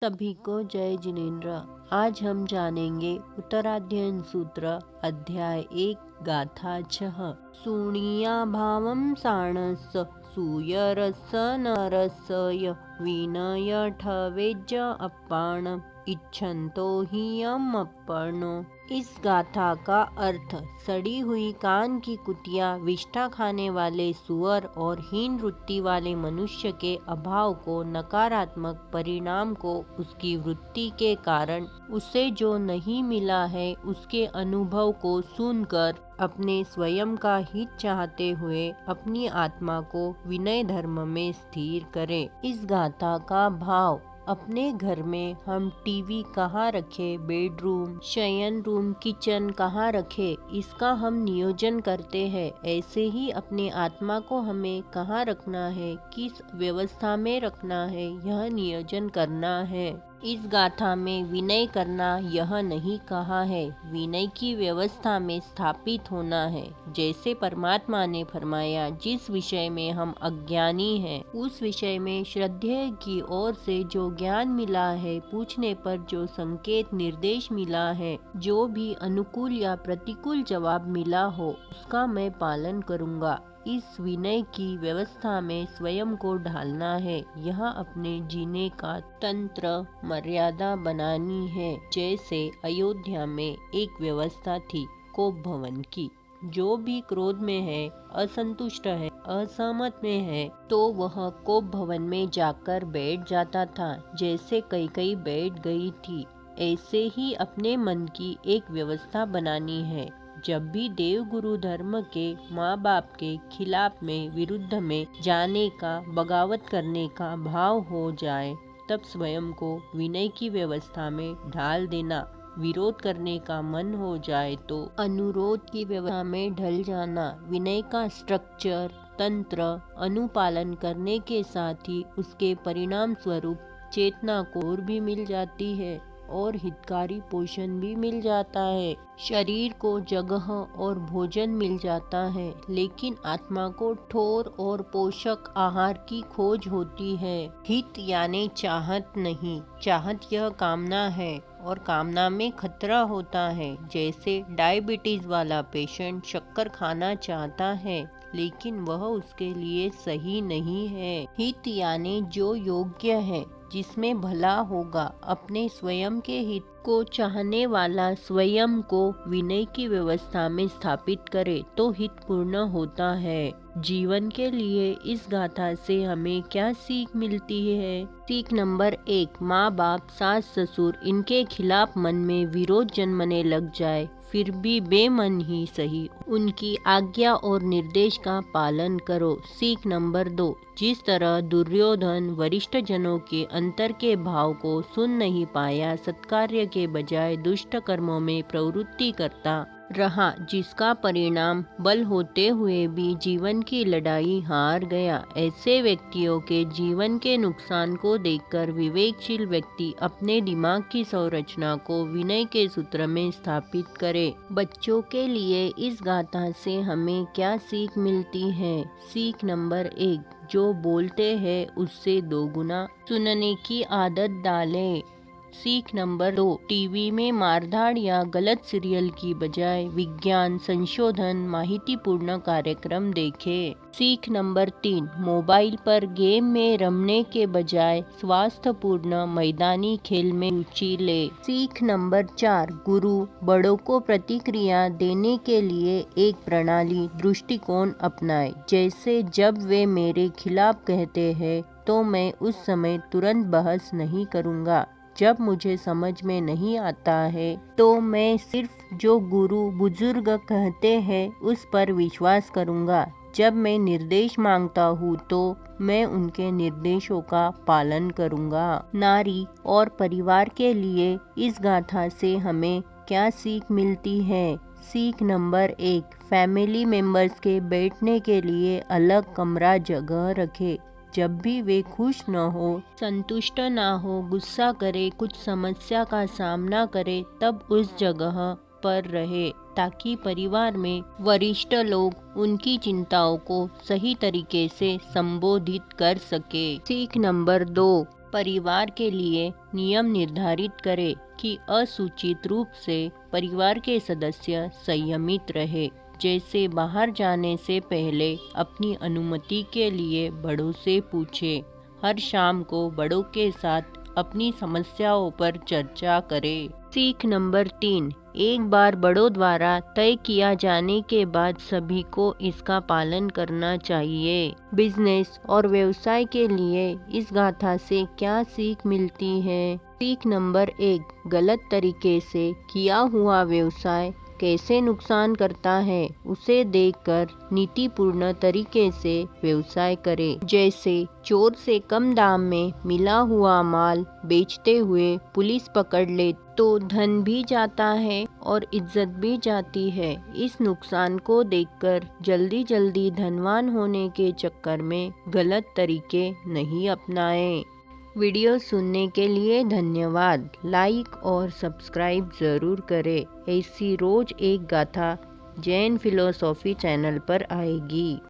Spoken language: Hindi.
सभी को जय जिनेन्द्र। आज हम जानेंगे उत्तराध्ययन सूत्र अध्याय 1 गाथा 6। सुणिया भावम साणस सूयरस नरसय विनय ठवेज अपाण इच्छन्तो ही अपर्णो। इस गाथा का अर्थ सड़ी हुई कान की कुतिया, विष्ठा खाने वाले सुअर और हीन वृत्ति वाले मनुष्य के अभाव को, नकारात्मक परिणाम को, उसकी वृत्ति के कारण उसे जो नहीं मिला है उसके अनुभव को सुनकर अपने स्वयं का हित चाहते हुए अपनी आत्मा को विनय धर्म में स्थिर करे। इस गाथा का भाव अपने घर में हम टीवी कहाँ रखे, बेडरूम, शयन रूम, किचन कहाँ रखे, इसका हम नियोजन करते हैं। ऐसे ही अपने आत्मा को हमें कहाँ रखना है, किस व्यवस्था में रखना है, यह नियोजन करना है। इस गाथा में विनय करना यह नहीं कहा है, विनय की व्यवस्था में स्थापित होना है। जैसे परमात्मा ने फरमाया, जिस विषय में हम अज्ञानी हैं उस विषय में श्रद्धेय की ओर से जो ज्ञान मिला है, पूछने पर जो संकेत निर्देश मिला है, जो भी अनुकूल या प्रतिकूल जवाब मिला हो उसका मैं पालन करूँगा। इस विनय की व्यवस्था में स्वयं को ढालना है। यह अपने जीने का तंत्र मर्यादा बनानी है। जैसे अयोध्या में एक व्यवस्था थी कोप भवन की। जो भी क्रोध में है, असंतुष्ट है, असहमत में है, तो वह कोप भवन में जाकर बैठ जाता था। जैसे कई बैठ गई थी, ऐसे ही अपने मन की एक व्यवस्था बनानी है। जब भी देव गुरु धर्म के, माँ बाप के खिलाफ में, विरुद्ध में जाने का, बगावत करने का भाव हो जाए, तब स्वयं को विनय की व्यवस्था में ढाल देना। विरोध करने का मन हो जाए तो अनुरोध की व्यवस्था में ढल जाना। विनय का स्ट्रक्चर, तंत्र अनुपालन करने के साथ ही उसके परिणाम स्वरूप चेतना को और भी मिल जाती है और हितकारी पोषण भी मिल जाता है। शरीर को जगह और भोजन मिल जाता है, लेकिन आत्मा को ठोर और पोषक आहार की खोज होती है। हित यानी चाहत नहीं, चाहत यह कामना है और कामना में खतरा होता है। जैसे डायबिटीज वाला पेशेंट शक्कर खाना चाहता है, लेकिन वह उसके लिए सही नहीं है। हित यानी जो योग्य है, जिसमें भला होगा। अपने स्वयं के हित को चाहने वाला स्वयं को विनय की व्यवस्था में स्थापित करे तो हित पूर्ण होता है। जीवन के लिए इस गाथा से हमें क्या सीख मिलती है? सीख नंबर 1, माँ बाप, सास ससुर इनके खिलाफ मन में विरोध जन्मने लग जाए, फिर भी बेमन ही सही उनकी आज्ञा और निर्देश का पालन करो। सीख नंबर 2, जिस तरह दुर्योधन वरिष्ठ जनों के अंतर के भाव को सुन नहीं पाया, सत्कार्य के बजाय दुष्ट कर्मों में प्रवृत्ति करता रहा, जिसका परिणाम बल होते हुए भी जीवन की लड़ाई हार गया। ऐसे व्यक्तियों के जीवन के नुकसान को देखकर विवेकशील व्यक्ति अपने दिमाग की संरचना को विनय के सूत्र में स्थापित करे। बच्चों के लिए इस गाथा से हमें क्या सीख मिलती है? सीख नंबर 1, जो बोलते हैं उससे दोगुना सुनने की आदत डालें। सीख नंबर 2, टीवी में मारधाड़ या गलत सीरियल की बजाय विज्ञान, संशोधन, माहितीपूर्ण कार्यक्रम देखें। सीख नंबर 3, मोबाइल पर गेम में रमने के बजाय स्वास्थ्यपूर्ण मैदानी खेल में रुचि ले। सीख नंबर 4, गुरु बड़ों को प्रतिक्रिया देने के लिए एक प्रणाली, दृष्टिकोण अपनाए। जैसे जब वे मेरे खिलाफ कहते हैं तो मैं उस समय तुरंत बहस नहीं करूँगा। जब मुझे समझ में नहीं आता है तो मैं सिर्फ जो गुरु बुजुर्ग कहते हैं उस पर विश्वास करूँगा। जब मैं निर्देश मांगता हूँ तो मैं उनके निर्देशों का पालन करूँगा। नारी और परिवार के लिए इस गाथा से हमें क्या सीख मिलती है? सीख नंबर 1, फैमिली मेंबर्स के बैठने के लिए अलग कमरा जगह रखे। जब भी वे खुश न हो, संतुष्ट न हो, गुस्सा करे, कुछ समस्या का सामना करे, तब उस जगह पर रहे, ताकि परिवार में वरिष्ठ लोग उनकी चिंताओं को सही तरीके से संबोधित कर सके। सीख नंबर 2, परिवार के लिए नियम निर्धारित करें कि असूचित रूप से परिवार के सदस्य संयमित रहे, जैसे बाहर जाने से पहले अपनी अनुमति के लिए बड़ों से पूछे। हर शाम को बड़ों के साथ अपनी समस्याओं पर चर्चा करें। सीख नंबर 3, एक बार बड़ों द्वारा तय किया जाने के बाद सभी को इसका पालन करना चाहिए। बिजनेस और व्यवसाय के लिए इस गाथा से क्या सीख मिलती है? सीख नंबर 1, गलत तरीके से किया हुआ व्यवसाय कैसे नुकसान करता है, उसे देखकर नीतिपूर्ण तरीके से व्यवसाय करें। जैसे चोर से कम दाम में मिला हुआ माल बेचते हुए पुलिस पकड़ ले तो धन भी जाता है और इज्जत भी जाती है। इस नुकसान को देखकर जल्दी जल्दी धनवान होने के चक्कर में गलत तरीके नहीं अपनाएं। वीडियो सुनने के लिए धन्यवाद। लाइक और सब्सक्राइब ज़रूर करें। ऐसी रोज एक गाथा जैन फिलोसॉफी चैनल पर आएगी।